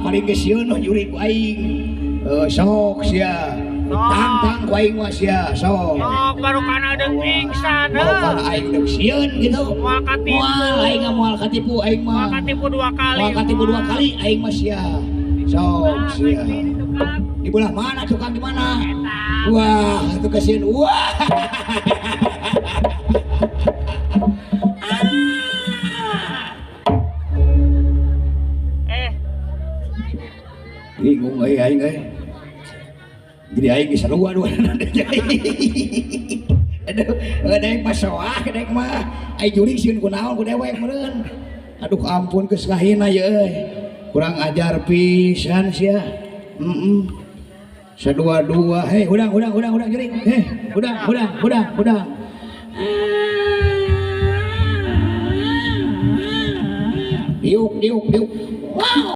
paling kesieun nyuri ku aing. Sok sia. Tang ku aing mah sia, sok. Sok baru kana deung pingsan. Mau kana aing deuk sieun gitu. Moal katipu. Moal aing moal katipu aing mah. Moal katipu 2 kali. Moal katipu 2 kali aing mah sia. Sok sia. Di belah mana tukang di mana? Wah, itu kesieun. Wah. Bingung aing jadi aing geus sarua dua aduh daek mah soah daek mah ai juring sieun ku naon ku dewek meureun aduh ampun geus ngahina ye euy kurang ajar pisan sia sadua-dua heh udang juring heh udang diuk wow